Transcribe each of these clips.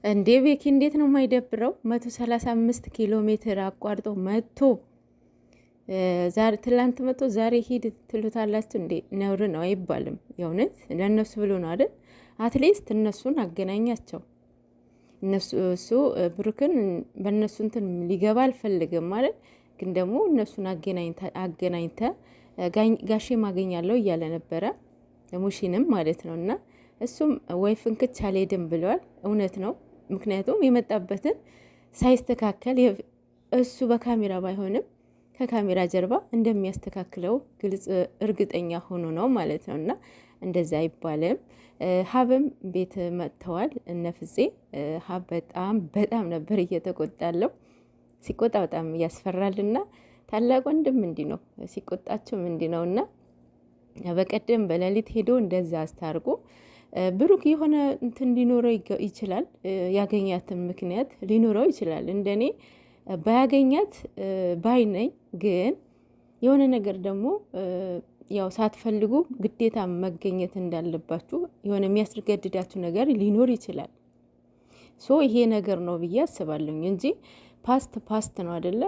እንዴ ቤኪ እንዴት ነው የማይደብረው? 135 ኪሎ ሜትር አቋርጦ መጥቶ ዛሬ ትላንት መጥቶ ዛሬ ሂድ ትሉታላችሁ እንዴ? ነውር ነው አይባልም። የእውነት ለእነሱ ብሎ ነው አይደል? አትሊስት እነሱን አገናኛቸው። እሱ ብሩክን በእነሱ እንትን ሊገባ አልፈልግም ማለት ግን ደግሞ እነሱን አገናኝተ ጋሼ ማገኛለሁ እያለ ነበረ ሙሺንም ማለት ነው። እና እሱም ወይ ፍንክች አልሄድም ብለዋል። እውነት ነው። ምክንያቱም የመጣበትን ሳይስተካከል እሱ በካሜራ ባይሆንም ከካሜራ ጀርባ እንደሚያስተካክለው ግልጽ እርግጠኛ ሆኖ ነው ማለት ነው። እና እንደዛ አይባልም። ሀብም ቤት መጥተዋል እነ ፍፄ። ሀብ በጣም ነበር እየተቆጣለው። ሲቆጣ በጣም ያስፈራልና ታላቅ ወንድም እንዲህ ነው ሲቆጣቸውም እንዲህ ነው። እና በቀደም በሌሊት ሄዶ እንደዛ አስታርጎ ብሩክ የሆነ እንትን ሊኖረው ይችላል። ያገኛትን ምክንያት ሊኖረው ይችላል። እንደኔ ባያገኛት ባይነኝ። ግን የሆነ ነገር ደግሞ ያው ሳትፈልጉ ግዴታ መገኘት እንዳለባችሁ የሆነ የሚያስገድዳችሁ ነገር ሊኖር ይችላል። ሶ ይሄ ነገር ነው ብዬ አስባለሁ እንጂ ፓስት ነው አይደለ?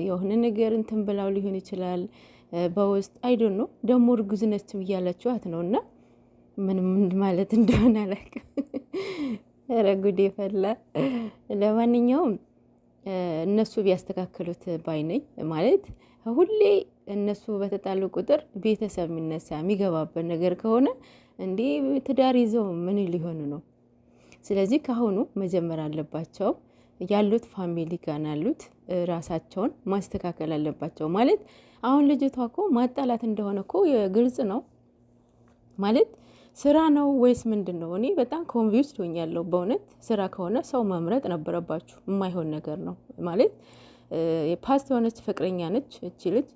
የሆነ ነገር እንትን ብላው ሊሆን ይችላል በውስጥ አይዶን ነው ደግሞ እርጉዝ ነች እያላችኋት ነው። እና ምን ማለት እንደሆነ አላውቅም። ኧረ ጉዴ ፈላ። ለማንኛውም እነሱ ቢያስተካክሉት ባይነኝ ማለት ሁሌ እነሱ በተጣሉ ቁጥር ቤተሰብ የሚነሳ የሚገባበት ነገር ከሆነ እንዴ ትዳር ይዘው ምን ሊሆኑ ነው? ስለዚህ ካሁኑ መጀመር አለባቸው። ያሉት ፋሚሊ ጋር ያሉት ራሳቸውን ማስተካከል አለባቸው። ማለት አሁን ልጅቷ እኮ ማጣላት እንደሆነ እኮ ግልጽ ነው። ማለት ስራ ነው ወይስ ምንድን ነው? እኔ በጣም ኮንቪውስድ ሆኛለሁ በእውነት። ስራ ከሆነ ሰው መምረጥ ነበረባችሁ። የማይሆን ነገር ነው ማለት የፓስት የሆነች ፍቅረኛ ነች እቺ ልጅ።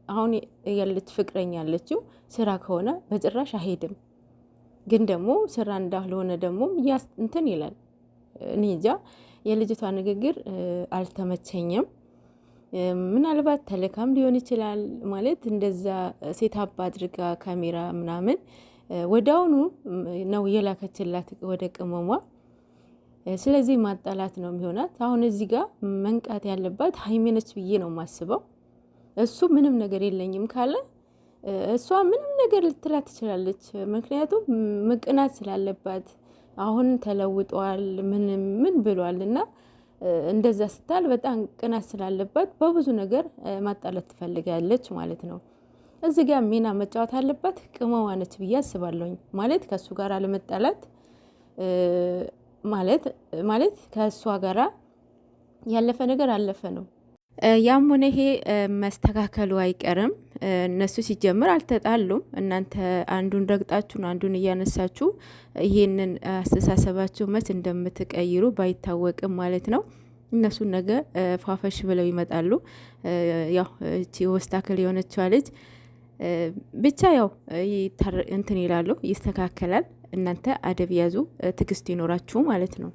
አሁን ያለች ፍቅረኛ ያለችው ስራ ከሆነ በጭራሽ አይሄድም። ግን ደግሞ ስራ እንዳልሆነ ደግሞ እንትን ይላል። እኔ እንጃ የልጅቷ ንግግር አልተመቸኝም። ምናልባት ተልካም ሊሆን ይችላል። ማለት እንደዛ ሴት አባ አድርጋ ካሜራ ምናምን ወዳውኑ ነው የላከችላት ወደ ቅመሟ። ስለዚህ ማጣላት ነው የሚሆናት። አሁን እዚህ ጋር መንቃት ያለባት ሀይሚ ነች ብዬ ነው የማስበው። እሱ ምንም ነገር የለኝም ካለ እሷ ምንም ነገር ልትላት ትችላለች። ምክንያቱም ምቅናት ስላለባት አሁን ተለውጧል ምን ብሏል። እና እንደዛ ስታል በጣም ቅናት ስላለባት በብዙ ነገር ማጣላት ትፈልጋለች ማለት ነው። እዚህ ጋር ሚና መጫወት አለባት ቅመሟ ነች ብዬ አስባለሁኝ። ማለት ከእሱ ጋር አለመጣላት ማለት ከእሷ ጋራ ያለፈ ነገር አለፈ ነው። ያም ሆነ ይሄ መስተካከሉ አይቀርም። እነሱ ሲጀምር አልተጣሉም። እናንተ አንዱን ረግጣችሁን አንዱን እያነሳችሁ ይሄንን አስተሳሰባችሁ መች እንደምትቀይሩ ባይታወቅም ማለት ነው። እነሱ ነገ ፋፈሽ ብለው ይመጣሉ። ያው እቺ ወስታክል የሆነችዋ ልጅ ብቻ ያው እንትን ይላሉ፣ ይስተካከላል። እናንተ አደብ ያዙ፣ ትዕግስት ይኖራችሁ ማለት ነው።